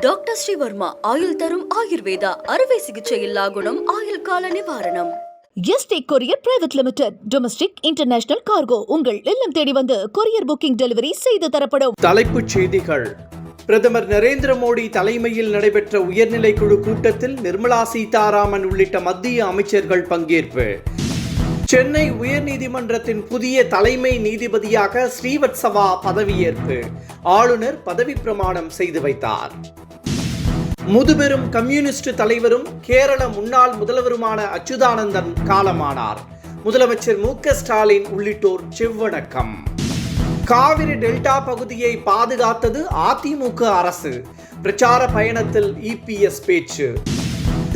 Doctor Sreevarma ஆயுள் தரும் ஆயுர்வேதா அறுவை சிகிச்சையில்லா குணம் ஆயுள் கால நிவாரணம். Yesterday courier private limited. Domestic international cargo உங்கள் இல்லம் தேடி வந்து கொரியர் புக்கிங் டெலிவரி செய்து தரப்படும். தலைப்புச் செய்திகள். பிரதமர் நரேந்திர மோடி தலைமையில் நடைபெற்ற உயர்நிலை குழு கூட்டத்தில் நிர்மலா சீதாராமன் உள்ளிட்ட மத்திய அமைச்சர்கள் பங்கேற்பு. சென்னை உயர்நீதிமன்றத்தின் புதிய தலைமை நீதிபதியாக ஸ்ரீவத்சவா பதவியேற்பு. ஆளுநர் பதவி பிரமாணம் செய்து வைத்தார். முதுபெரும் கம்யூனிஸ்ட் தலைவரும் கேரள முன்னாள் முதல்வருமான அச்சுதானந்தன் காலமானார். முதலமைச்சர் மு.க. ஸ்டாலின் உள்ளிட்டோர் செவ்வணக்கம். காவிரி டெல்டா பகுதியை பாதுகாத்தது அதிமுக அரசு. பிரச்சார பயணத்தில் இபிஎஸ் பேச்சு.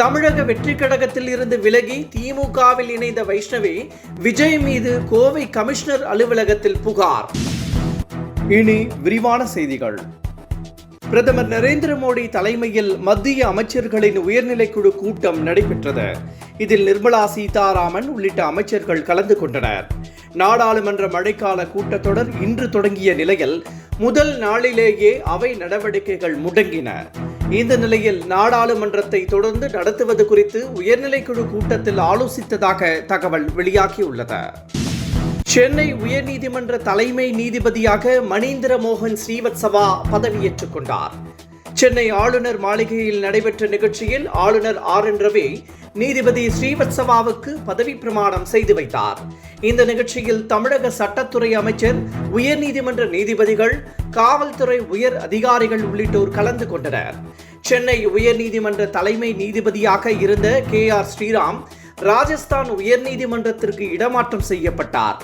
தமிழக வெற்றி கழகத்தில் இருந்து விலகி திமுகவில் இணைந்த வைஷ்ணவி விஜய் மீது கோவை கமிஷனர் அலுவலகத்தில் புகார். இனி விரிவான செய்திகள். பிரதமர் நரேந்திர மோடி தலைமையில் மத்திய அமைச்சர்களின் உயர்நிலைக்குழு கூட்டம் நடைபெற்றது. இதில் நிர்மலா சீதாராமன் உள்ளிட்ட அமைச்சர்கள் கலந்து கொண்டனர். நாடாளுமன்ற மழைக்கால கூட்டத்தொடர் இன்று தொடங்கிய நிலையில் முதல் நாளிலேயே அவை நடவடிக்கைகள் முடங்கின. இந்த நிலையில் நாடாளுமன்றத்தை தொடர்ந்து நடத்துவது குறித்து உயர்நிலைக்குழு கூட்டத்தில் ஆலோசித்ததாக தகவல் வெளியாகியுள்ளது. சென்னை உயர்நீதிமன்ற தலைமை நீதிபதியாக மணீந்திர மோகன் ஸ்ரீவத்சவா பதவியேற்றுக் கொண்டார். சென்னை ஆளுநர் மாளிகையில் நடைபெற்ற நிகழ்ச்சியில் ஆளுநர் ஆர்.என். ரவி நீதிபதி ஸ்ரீவத்சவாவுக்கு பதவி பிரமாணம் செய்து வைத்தார். இந்த நிகழ்ச்சியில் தமிழக சட்டத்துறை அமைச்சர், உயர்நீதிமன்ற நீதிபதிகள், காவல்துறை உயர் அதிகாரிகள் உள்ளிட்டோர் கலந்து கொண்டனர். சென்னை உயர்நீதிமன்ற தலைமை நீதிபதியாக இருந்த கே.ஆர். ஸ்ரீராம் ராஜஸ்தான் உயர்நீதிமன்றத்திற்கு இடமாற்றம் செய்யப்பட்டார்.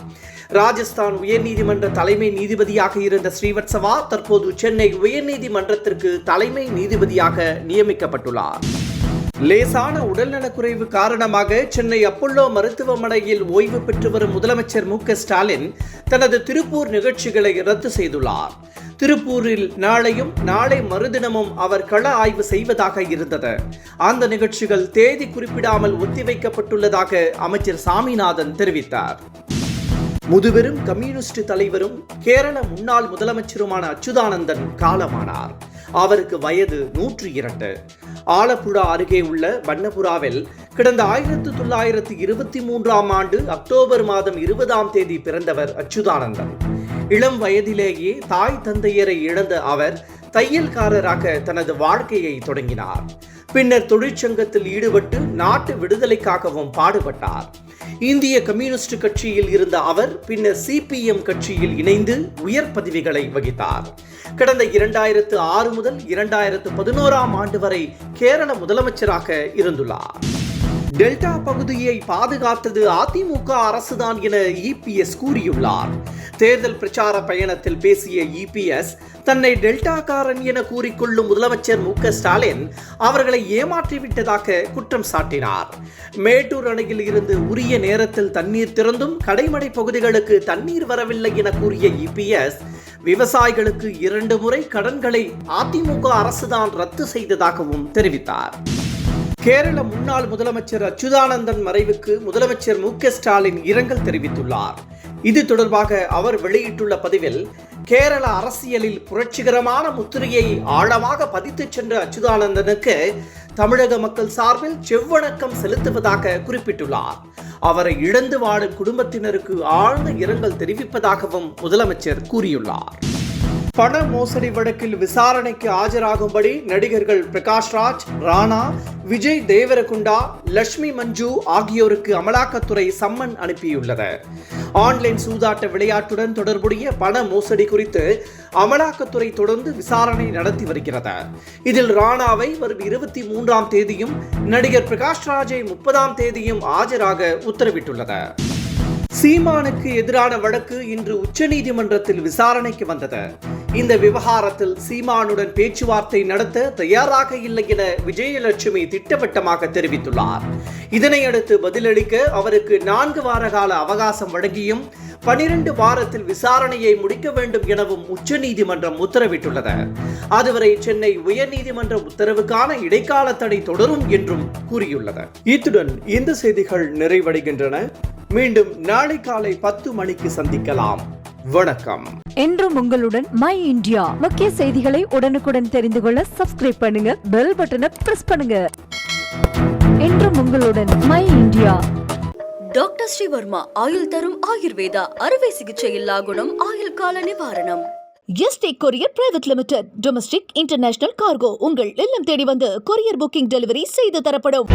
ராஜஸ்தான் உயர்நீதிமன்ற தலைமை நீதிபதியாக இருந்த ஸ்ரீவத்சவா தற்போது சென்னை உயர்நீதிமன்றத்திற்கு தலைமை நீதிபதியாக நியமிக்கப்பட்டுள்ளார். லேசான உடல்நலக்குறைவு காரணமாக சென்னை அப்பல்லோ மருத்துவமனையில் ஓய்வு பெற்று வரும் முதலமைச்சர் மு.க. ஸ்டாலின் தனது திருப்பூர் நிகழ்ச்சிகளை ரத்து செய்துள்ளார். திருப்பூரில் நாளையும் நாளை மறுதினமும் அவர் கள ஆய்வு செய்வதாக இருந்தது. அந்த நிகழ்ச்சிகள் தேதி குறிப்பிடாமல் ஒத்திவைக்கப்பட்டுள்ளதாக அமைச்சர் சாமிநாதன் தெரிவித்தார். முதுபெரும் கம்யூனிஸ்ட் தலைவரும் கேரள முன்னாள் முதலமைச்சருமான அச்சுதானந்தன் காலமானார். அவருக்கு வயது 102. ஆலப்புழா அருகே உள்ள வண்ணபுராவில் கடந்த 1923ஆம் ஆண்டு அக்டோபர் மாதம் 20ஆம் தேதி பிறந்தவர் அச்சுதானந்தன். இளம் வயதிலேயே தாய் தந்தையரை இழந்த அவர் தையல்காரராக தனது வாழ்க்கையை தொடங்கினார். பின்னர் தொழிற்சங்கத்தில் ஈடுபட்டு நாட்டு விடுதலைக்காகவும் பாடுபட்டார். இந்திய கம்யூனிஸ்ட் கட்சியில் இருந்த அவர் பின்னர் சிபிஎம் கட்சியில் இணைந்து உயர் பதவிகளை வகித்தார். கடந்த 2006 முதல் 2011ஆம் ஆண்டு வரை கேரள முதலமைச்சராக இருந்துள்ளார். டெல்டா பகுதியை பாதுகாத்தது அதிமுக அரசுதான் என இபிஎஸ் கூறியுள்ளார். தேர்தல் பிரச்சார பயணத்தில் பேசிய இபிஎஸ் தன்னை டெல்டாக்காரன் என கூறிக்கொள்ளும் முதலமைச்சர் மு.க. ஸ்டாலின் அவர்களை ஏமாற்றிவிட்டதாக குற்றம் சாட்டினார். மேட்டூர் அணையில் இருந்து உரிய நேரத்தில் தண்ணீர் திறந்தும் கடைமடை பகுதிகளுக்கு தண்ணீர் வரவில்லை என கூறிய இபிஎஸ் விவசாயிகளுக்கு 2 முறை கடன்களை அதிமுக அரசுதான் ரத்து செய்ததாகவும் தெரிவித்தார். கேரள முன்னாள் முதலமைச்சர் அச்சுதானந்தன் மறைவுக்கு முதலமைச்சர் மு.க. ஸ்டாலின் இரங்கல் தெரிவித்துள்ளார். இது தொடர்பாக அவர் வெளியிட்டுள்ள பதிவில், கேரள அரசியலில் புரட்சிகரமான முத்திரையை ஆழமாக பதித்து சென்ற அச்சுதானந்தனுக்கு தமிழக மக்கள் சார்பில் செவ்வணக்கம் செலுத்துவதாக குறிப்பிட்டுள்ளார். அவரை இழந்து வாடும் குடும்பத்தினருக்கு ஆழ்ந்த இரங்கல் தெரிவிப்பதாகவும் முதலமைச்சர் கூறியுள்ளார். பண மோசடி வழக்கில் விசாரணைக்கு ஆஜராகும்படி நடிகர்கள் பிரகாஷ் ராஜ், ராணா, விஜய் தேவரகுண்டா, லட்சுமி மஞ்சு ஆகியோருக்கு அமலாக்கத்துறை சம்மன் அனுப்பியுள்ளது. ஆன்லைன் சூதாட்ட விளையாட்டுடன் தொடர்புடைய பண மோசடி குறித்து அமலாக்கத்துறை தொடர்ந்து விசாரணை நடத்தி வருகிறது. இதில் ராணாவை வரும் 23ஆம் தேதியும் நடிகர் பிரகாஷ் ராஜை 30ஆம் தேதியும் ஆஜராக உத்தரவிட்டுள்ளது. சீமானுக்கு எதிரான வழக்கு இன்று உச்சநீதிமன்றத்தில் விசாரணைக்கு வந்தது. இந்த விவகாரத்தில் சீமானுடன் பேச்சுவார்த்தை நடத்த தயாராக இல்லை என விஜயலட்சுமி திட்டவட்டமாக தெரிவித்துள்ளார். இதனையடுத்து பதிலளிக்க அவருக்கு 4 வார கால அவகாசம் வழங்கியும் 12 வாரத்தில் விசாரணையை முடிக்க வேண்டும் எனவும் உச்சநீதிமன்றம் உத்தரவிட்டுள்ளது. அதுவரை சென்னை உயர்நீதிமன்ற உத்தரவுக்கான இடைக்கால தடை தொடரும் என்றும் கூறியுள்ளது. இத்துடன் இந்த செய்திகள் நிறைவடைகின்றன. மீண்டும் நாளை காலை 10 மணிக்கு சந்திக்கலாம். வணக்கம். என்றும் உங்களுடன் மை இந்தியா. முக்கிய செய்திகளை உடனுக்குடன் தெரிந்து கொள்ள சப்ஸ்கிரைப் பண்ணுங்க, பெல் பட்டனை பிரஸ் பண்ணுங்க. என்றும் உங்களுடன் மை இந்தியா. டாக்டர் ஸ்ரீவர்மா ஆயுள் தரும் ஆயுர்வேதா அறுவை சிகிச்சை இல்லா குணம் ஆயுள் கால நிவாரணம். Yesterday courier private limited domestic international cargo உங்கள் இல்லம் தேடி வந்து கொரியர் புக்கிங் டெலிவரி செய்து தரப்படும்.